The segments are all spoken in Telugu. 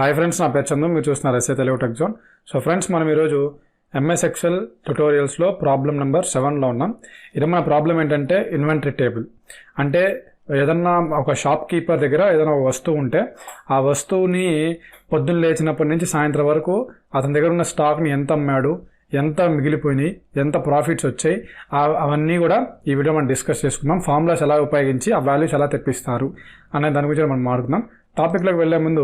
హాయ్ ఫ్రెండ్స్, నా పేరు చందు. మీరు చూస్తున్నారు SA Telugu tech zone. So friends, మనం ఈరోజు ఎంఎస్ ఎక్సెల్ ట్యుటోరియల్స్లో ప్రాబ్లం నెంబర్ 7లో ఉన్నాం. ఇది మన ప్రాబ్లం ఏంటంటే ఇన్వెంటరీ టేబుల్. అంటే ఏదన్నా ఒక షాప్ కీపర్ దగ్గర ఏదైనా ఒక వస్తువు ఉంటే ఆ వస్తువుని పొద్దున్న లేచినప్పటి నుంచి సాయంత్రం వరకు అతని దగ్గర ఉన్న స్టాక్ని ఎంత అమ్మాడు, ఎంత మిగిలిపోయినాయి, ఎంత ప్రాఫిట్స్ వచ్చాయి, అవన్నీ కూడా ఈ వీడియో మనం డిస్కస్ చేసుకుందాం. ఫార్ములాస్ ఎలా ఉపయోగించి ఆ వాల్యూస్ ఎలా తెప్పిస్తారు అనే దాని గురించి మనం మాట్లాడుకుందాం. టాపిక్లోకి వెళ్ళే ముందు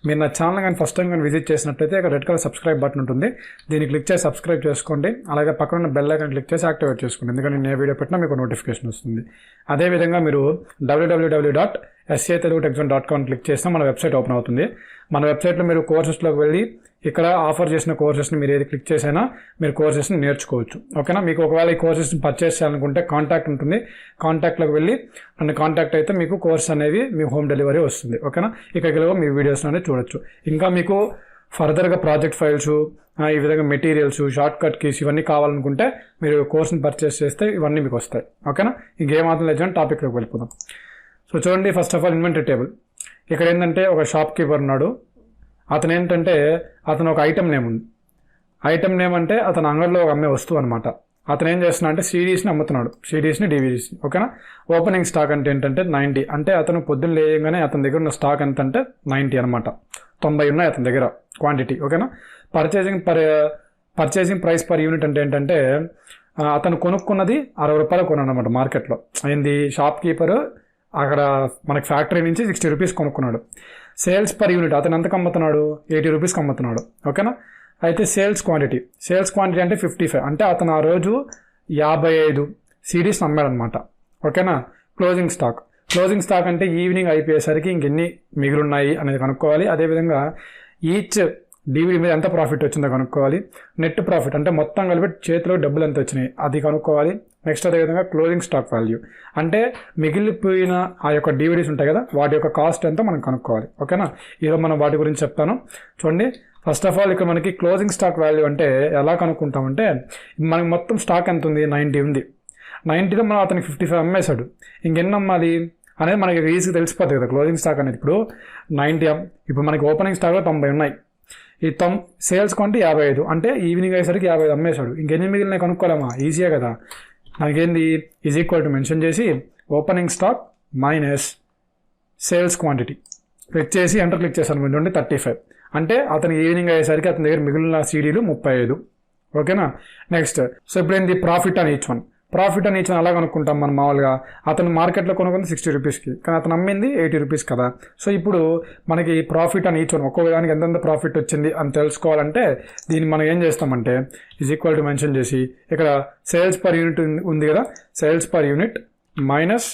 మీరు నా ఛానల్ కానీ ఫస్ట్ టైం కానీ విజిట్ చేసినట్లయితే ఇక్కడ రెడ్ కలర్ సబ్స్క్రైబ్ బటన్ ఉంటుంది. దీన్ని క్లిక్ చేసి సబ్స్క్రైబ్ చేసుకోండి. అలాగే పక్కన ఉన్న బెల్ ఐకాన్ క్లిక్ చేసి యాక్టివేట్ చేసుకోండి, ఎందుకంటే నేను ఏ వీడియో పెట్టినా మీకు నోటిఫికేషన్ వస్తుంది. అదేవిధంగా మీరు www.satelugu.com క్లిక్ చేసినా మన వెబ్సైట్ ఓపెన్ అవుతుంది. మన వెబ్సైట్లో మీరు కోర్సెస్లోకి వెళ్ళి ఇక్కడ ఆఫర్ చేసిన కోర్సెస్ని మీరు ఏది క్లిక్ చేసైనా మీరు కోర్సెస్ని నేర్చుకోవచ్చు. ఓకేనా? మీకు ఒకవేళ ఈ కోర్సెస్ని పర్చేస్ చేయాలనుకుంటే కాంటాక్ట్ ఉంటుంది. కాంటాక్ట్లోకి వెళ్ళి నన్ను కాంటాక్ట్ అయితే మీకు కోర్స్ అనేవి మీ హోమ్ డెలివరీ వస్తుంది. ఓకేనా? ఇక్కడికి మీ వీడియోస్ అనేది చూడొచ్చు. ఇంకా మీకు ఫర్దర్గా ప్రాజెక్ట్ ఫైల్స్, ఈ విధంగా మెటీరియల్స్, షార్ట్ కట్ కీస్ ఇవన్నీ కావాలనుకుంటే మీరు కోర్స్ని పర్చేస్ చేస్తే ఇవన్నీ మీకు వస్తాయి. ఓకేనా? ఇంకేమాత్రం లేదు, టాపిక్లోకి వెళ్ళిపోదాం. సో చూడండి, first of all inventory table. ఇక్కడ ఏంటంటే ఒక షాప్ కీపర్ ఉన్నాడు. అతను ఏంటంటే అతను ఒక ఐటమ్ నేమ్ ఉంది. ఐటమ్ నేమ్ అంటే అతను అంగడిలో ఒక అమ్మే వస్తువు అనమాట. అతను ఏం చేస్తున్నా అంటే సిడీస్ని అమ్ముతున్నాడు, సిడీస్ని, డివిడీస్ని. ఓకేనా? ఓపెనింగ్ స్టాక్ అంటే ఏంటంటే 90. అంటే అతను పొద్దున్న లేయగానే అతని దగ్గర ఉన్న స్టాక్ ఎంత అంటే 90 అనమాట. 90 ఉన్నాయి అతని దగ్గర క్వాంటిటీ. ఓకేనా? పర్చేసింగ్ ప్రైస్ పర్ యూనిట్ అంటే ఏంటంటే అతను కొనుక్కున్నది 60 రూపాయలు కొన్నాడు అనమాట మార్కెట్లో. ఏంది, షాప్ కీపర్ అక్కడ మనకి ఫ్యాక్టరీ నుంచి 60 రూపీస్ కొనుక్కున్నాడు. సేల్స్ పర్ యూనిట్ అతను ఎంతకు అమ్ముతున్నాడు? 80 రూపీస్కి అమ్ముతున్నాడు. ఓకేనా? అయితే సేల్స్ క్వాంటిటీ అంటే 55. అంటే అతను ఆ రోజు 55 సిడీస్ అమ్మాడనమాట. ఓకేనా? క్లోజింగ్ స్టాక్ అంటే ఈవినింగ్ అయిపోయేసరికి ఇంకెన్ని మిగిలిన్నాయి అనేది కనుక్కోవాలి. అదేవిధంగా ఈచ్ డివిడీ మీద ఎంత ప్రాఫిట్ వచ్చిందో కనుక్కోవాలి. నెట్ ప్రాఫిట్ అంటే మొత్తం కలిపి చేతిలో డబ్బులు ఎంత వచ్చినాయి అది కనుక్కోవాలి. నెక్స్ట్ అదేవిధంగా క్లోజింగ్ స్టాక్ వాల్యూ అంటే మిగిలిపోయిన ఆ యొక్క డివిడీస్ ఉంటాయి కదా, వాటి యొక్క కాస్ట్ ఎంతో మనం కనుక్కోవాలి. ఓకేనా? ఈరోజు మనం వాటి గురించి చెప్తాను. చూడండి, ఫస్ట్ ఆఫ్ ఆల్ ఇక్కడ మనకి క్లోజింగ్ స్టాక్ వాల్యూ అంటే ఎలా కనుక్కుంటామంటే మనకి మొత్తం స్టాక్ ఎంత ఉంది? 90 ఉంది. 90లో మనం అతనికి 55 అమ్మేశాడు. ఇంకెన్ని అమ్మాలి అనేది మనకి ఈజీగా తెలిసిపోతుంది కదా క్లోజింగ్ స్టాక్ అనేది. ఇప్పుడు 90, ఇప్పుడు మనకి ఓపెనింగ్ స్టాక్లో 90 ఉన్నాయి. ఈ సేల్స్ క్వాంటిటీ 55 అంటే ఈవినింగ్ అయ్యేసరికి 55 అమ్మేశాడు. ఇంకెన్ని మిగిలిన కనుక్కోలేమా? ఈజీయే కదా. మనకేంది ఈజ్ ఈక్వల్ టు మెన్షన్ చేసి opening stock minus sales quantity click చేసి ఎంటర్ క్లిక్ చేశాను. చూడండి 35. అంటే అతను ఈవినింగ్ అయ్యేసరికి అతని దగ్గర మిగిలిన సీడీలు 35. ఓకేనా? నెక్స్ట్, సో ఇప్పుడు ఏంది ప్రాఫిట్ అని ఈచ్ వన్ అలా కనుక్కుంటాం మనం మామూలుగా. అతను మార్కెట్లో కొనుక్కుంది 60 రూపీస్కి, కానీ అతను అమ్మింది 80 రూపీస్ కదా. సో ఇప్పుడు మనకి ప్రాఫిట్ అని ఈచ్ వన్ ఒక్కో దానికి ఎంతెంత ప్రాఫిట్ వచ్చింది అని తెలుసుకోవాలంటే దీన్ని మనం ఏం చేస్తామంటే ఈజ్ ఈక్వల్ టు మెన్షన్ చేసి ఇక్కడ సేల్స్ పర్ యూనిట్ ఉంది కదా, sales per unit minus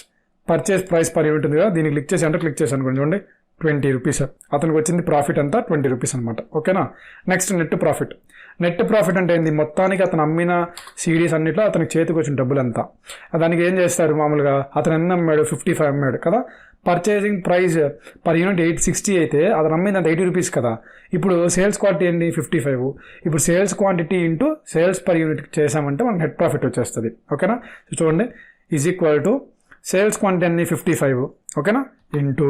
purchase price per unit ఉంది కదా, దీన్ని క్లిక్ చేసి అంటే క్లిక్ చేసి అనుకోండి. చూడండి 20 రూపీస్. అతనికి వచ్చింది ప్రాఫిట్ అంతా 20 రూపీస్ అనమాట. ఓకేనా? నెక్స్ట్ నెట్ ప్రాఫిట్ అంటే ఏంది? మొత్తానికి అతను అమ్మిన సిడీస్ అన్నిట్లో అతనికి చేతికి వచ్చిన డబ్బులు ఎంత. దానికి ఏం చేస్తారు మామూలుగా, అతను ఎన్ని అమ్మాడు? 55 అమ్మాడు కదా. పర్చేసింగ్ ప్రైస్ పర్ యూనిట్ 860 అయితే అతను అమ్మింది అంత 80 రూపీస్ కదా. ఇప్పుడు సేల్స్ క్వాంటిటీ ఏంటి? 55. ఇప్పుడు sales quantity into sales per unit చేసామంటే మనకు నెట్ ప్రాఫిట్ వచ్చేస్తుంది. ఓకేనా? చూడండి, is equal to sales quantity అన్ని 55. ఓకేనా? ఇంటూ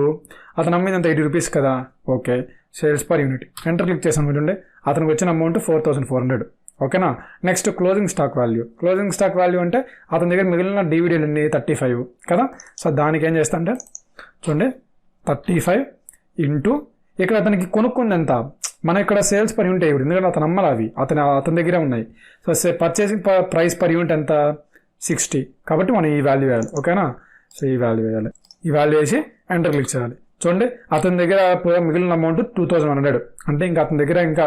అతను అమ్మింది అంత 80 రూపీస్ కదా. Okay, sales per unit enter click చేసాను. చూడండి అతనికి వచ్చిన అమౌంట్ 4400. ఓకేనా? నెక్స్ట్ క్లోజింగ్ స్టాక్ వాల్యూ అంటే అతని దగ్గర మిగిలిన డివిడీలు అన్ని 35 కదా. సో దానికి ఏం చేస్తా అంటే చూడండి 35 ఇంటూ ఇక్కడ అతనికి కొనుక్కుంది ఎంత, మన ఇక్కడ సేల్స్ పర్ యూనిట్ అయ్యి, ఎందుకంటే అతను అమ్మాలి అవి అతని దగ్గరే ఉన్నాయి. So purchasing price per unit ఎంత? 60. కాబట్టి మనం ఈ వాల్యూ వేయాలి. ఓకేనా? సో ఈ వాల్యూ వేసి ఎంటర్ క్లిక్ చేయాలి. చూడండి అతని దగ్గర మిగిలిన అమౌంట్ 2100. అంటే ఇంకా అతని దగ్గర ఇంకా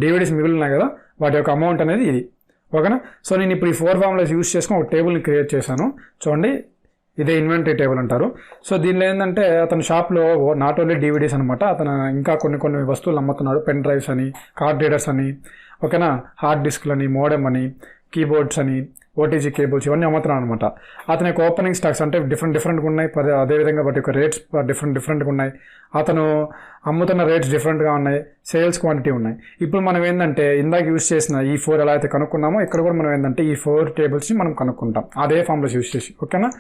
డివిడీస్ మిగిలినాయి కదా, వాటి యొక్క అమౌంట్ అనేది ఇది. ఓకేనా? సో నేను ఇప్పుడు ఈ 4 ఫార్ములాస్ యూస్ చేసుకుని ఒక టేబుల్ని క్రియేట్ చేశాను. చూడండి, ఇదే ఇన్వెంటరీ టేబుల్ అంటారు. సో దీనిలో ఏంటంటే అతని షాప్లో నాట్ ఓన్లీ డివిడీస్ అనమాట, అతను ఇంకా కొన్ని వస్తువులు అమ్ముతున్నాడు. పెన్ డ్రైవ్స్ అని, కార్డ్ రీడర్స్ అని, ఓకేనా, హార్డ్ డిస్క్లని, మోడెమ్ అని, కీబోర్డ్స్ అని, ఓటీజీ కేబుల్స్ ఇవన్నీ అమ్ముతున్నాను అనమాట. అతని యొక్క ఓపెనింగ్ స్టాక్స్ అంటే డిఫరెంట్గా ఉన్నాయి, అదేవిధంగా వాటి యొక్క రేట్స్ డిఫరెంట్గా ఉన్నాయి, అతను అమ్ముతున్న రేట్స్ డిఫరెంట్గా ఉన్నాయి, సేల్స్ క్వాంటిటీ ఉన్నాయి. ఇప్పుడు మనం ఏంటంటే ఇందాక యూస్ చేసిన ఈ 4 ఎలా అయితే కనుక్కున్నామో ఇక్కడ కూడా మనం ఏంటంటే ఈ 4 టేబుల్స్ని మనం కనుక్కుంటాం అదే ఫార్ములాస్ యూస్ చేసి. ఓకేనా.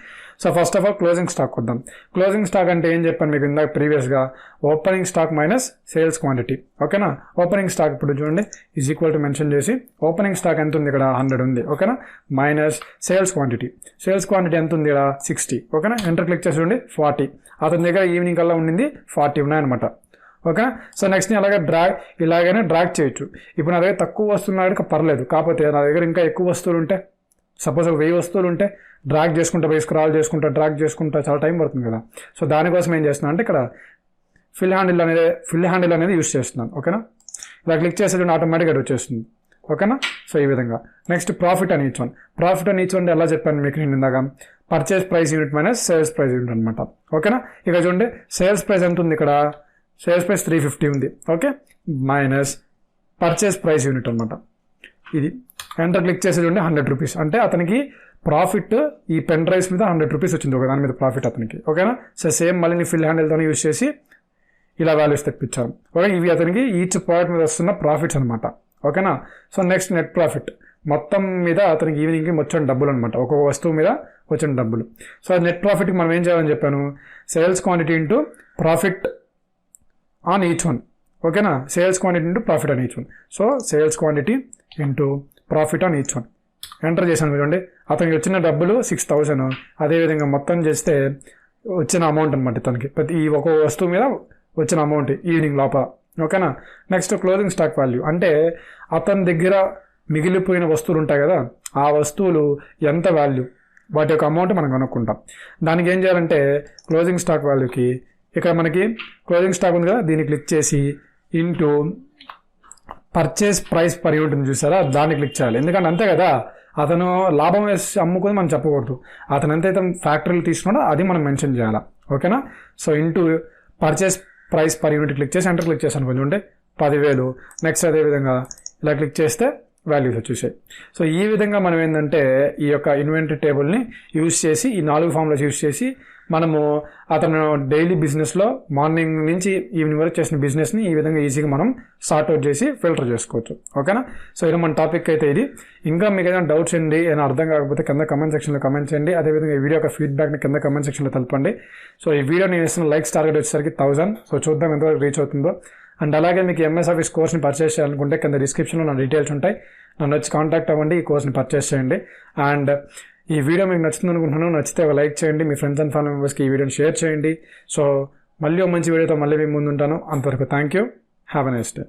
So first of all closing stock వద్దాం. క్లోజింగ్ స్టాక్ అంటే ఏం చెప్పాను మీకు ఇందాక ప్రీవియస్గా, opening stock minus sales quantity. ఓకేనా. ఓపెనింగ్ స్టాక్ ఇప్పుడు చూడండి ఈజ్ ఈక్వల్ టు మెన్షన్ చేసి ఓపెనింగ్ స్టాక్ ఎంత ఉంది ఇక్కడ 100 ఉంది. ఓకేనా. మైనస్ సేల్స్ క్వాంటిటీ ఎంత ఉంది ఇక్కడ 60. ఓకేనా. ఎంటర్ క్లిక్ చేసి చూడండి 40. అతని దగ్గర ఈవినింగ్ కల్లా ఉండింది 40 ఉన్నాయన్నమాట. ఓకే. సో నెక్స్ట్ ఇలాగైనా డ్రాగ్ చేయొచ్చు. ఇప్పుడు నా దగ్గర తక్కువ వస్తువులు పర్లేదు, కాకపోతే నా దగ్గర ఇంకా ఎక్కువ వస్తువులు ఉంటే, సపోజ్ 1000 వస్తువులు ఉంటే డ్రాగ్ చేసుకుంటా స్క్రాల్ చేసుకుంటా చాలా టైం పడుతుంది కదా. సో దానికోసం ఏం చేస్తున్నాను అంటే ఇక్కడ ఫిల్ హ్యాండిల్ అనేది యూస్ చేస్తున్నాను. ఓకేనా. ఇలా క్లిక్ చేసేది ఆటోమేటిక్గా వచ్చేస్తుంది. ఓకేనా. సో ఈ విధంగా నెక్స్ట్ ప్రాఫిట్ అని ఇచ్చాను. అంటే ఎలా చెప్పాను మీకు నేను ఇందాక, purchase price unit minus sales price unit అనమాట. ఓకేనా. ఇక చూడండి సేల్స్ ప్రైస్ ఎంత ఉంది ఇక్కడ, సేల్స్ ప్రైస్ 350 ఉంది. Okay. Minus purchase price unit అనమాట ఇది. ఎంటర్ క్లిక్ చేసేది ఉంటే 100 రూపీస్, అంటే అతనికి ప్రాఫిట్ ఈ పెన్ డ్రైవ్స్ మీద 100 రూపీస్ వచ్చింది ఒక దాని మీద ప్రాఫిట్ అతనికి. ఓకేనా. సో సేమ్ మళ్ళీ నీ ఫిల్ హ్యాండిల్తో యూస్ చేసి ఇలా వాల్యూస్ తెప్పించాను. ఓకే. ఇవి అతనికి ఈచ్ ప్రోడక్ట్ మీద వస్తున్న ప్రాఫిట్స్ అనమాట. ఓకేనా. సో నెక్స్ట్ నెట్ ప్రాఫిట్ మొత్తం మీద అతనికి ఈవినింగ్కి వచ్చిన డబ్బులు అనమాట, ఒక్కొక్క వస్తువు మీద వచ్చిన డబ్బులు. సో నెట్ ప్రాఫిట్కి మనం ఏం చేయాలని చెప్పాను, sales quantity into profit on each one. ఓకేనా. Sales quantity into profit on each one. So sales quantity into profit on each one enter చేశాను. చూడండి అతనికి వచ్చిన డబ్బులు 6000. అదేవిధంగా మొత్తం చేస్తే వచ్చిన అమౌంట్ అనమాట తనకి ప్రతి ఈ ఒక వస్తువు మీద వచ్చిన అమౌంట్ ఈవినింగ్ లోపల. ఓకేనా. నెక్స్ట్ క్లోజింగ్ స్టాక్ వాల్యూ అంటే అతని దగ్గర మిగిలిపోయిన వస్తువులు ఉంటాయి కదా, ఆ వస్తువులు ఎంత వాల్యూ, వాటి యొక్క అమౌంట్ మనం కనుక్కుంటాం. దానికి ఏం చేయాలంటే క్లోజింగ్ స్టాక్ వాల్యూకి ఇక్కడ మనకి క్లోజింగ్ స్టాక్ ఉంది కదా, దీన్ని క్లిక్ చేసి into purchase price per unit చూసారా, దాన్ని క్లిక్ చేయాలి. ఎందుకంటే అంతే కదా, అతను లాభం వేసి అమ్ముకొని మనం చెప్పకూడదు, అతను ఎంతైతే ఫ్యాక్టరీలు తీసుకున్నాడో అది మనం మెన్షన్ చేయాలి. ఓకేనా. So into purchase price per unit click చేసి ఎంటర్ క్లిక్ చేశాను కొంచెం ఉంటే 10,000. నెక్స్ట్ అదేవిధంగా ఇలా క్లిక్ చేస్తే వాల్యూస్ వచ్చేసాయి. సో ఈ విధంగా మనం ఏంటంటే ఈ యొక్క ఇన్వెంటరీ టేబుల్ని యూజ్ చేసి ఈ 4 ఫార్ములాస్ యూజ్ చేసి మనము అతను డైలీ బిజినెస్లో మార్నింగ్ నుంచి ఈవినింగ్ వరకు చేసిన బిజినెస్ని ఈ విధంగా ఈజీగా మనం సార్ట్అవుట్ చేసి ఫిల్టర్ చేసుకోవచ్చు. ఓకేనా. సో ఇది మన టాపిక్ అయితే ఇది. ఇంకా మీకు ఏదైనా డౌట్స్ అండి, ఏదైనా అర్థం కాకపోతే కింద కమెంట్ సెక్షన్లో కమెంట్ చేయండి. అదేవిధంగా ఈ వీడియో యొక్క ఫీడ్బ్యాక్ని కింద కమెంట్ సెక్షన్లో తెలపండి. సో ఈ వీడియో నేను ఇస్తున్న లైక్స్ టార్గెట్ వచ్చేసరికి 1000. సో చూద్దాం ఎంతవరకు రీచ్ అవుతుందో. అండ్ అలాగే మీకు ఎంఎస్ ఆఫీస్ కోర్స్ని పర్చేస్ చేయాలనుకుంటే కింద డిస్క్రిప్షన్లో నా డీటెయిల్స్ ఉంటాయి, నన్ను వచ్చి కాంటాక్ట్ అవ్వండి, ఈ కోర్స్ని పర్చేస్ చేయండి. అండ్ ఈ వీడియో మీకు నచ్చుతుంది అనుకుంటున్నాను. నచ్చితే ఒక లైక్ చేయండి, మీ ఫ్రెండ్స్ అండ్ ఫ్యామిలీ మెంబర్స్కి ఈ వీడియోని షేర్ చేయండి. సో మళ్ళీ ఒక మంచి వీడియోతో మళ్ళీ మీ ముందు ఉంటాను. అంతవరకు thank you. Have a nice day.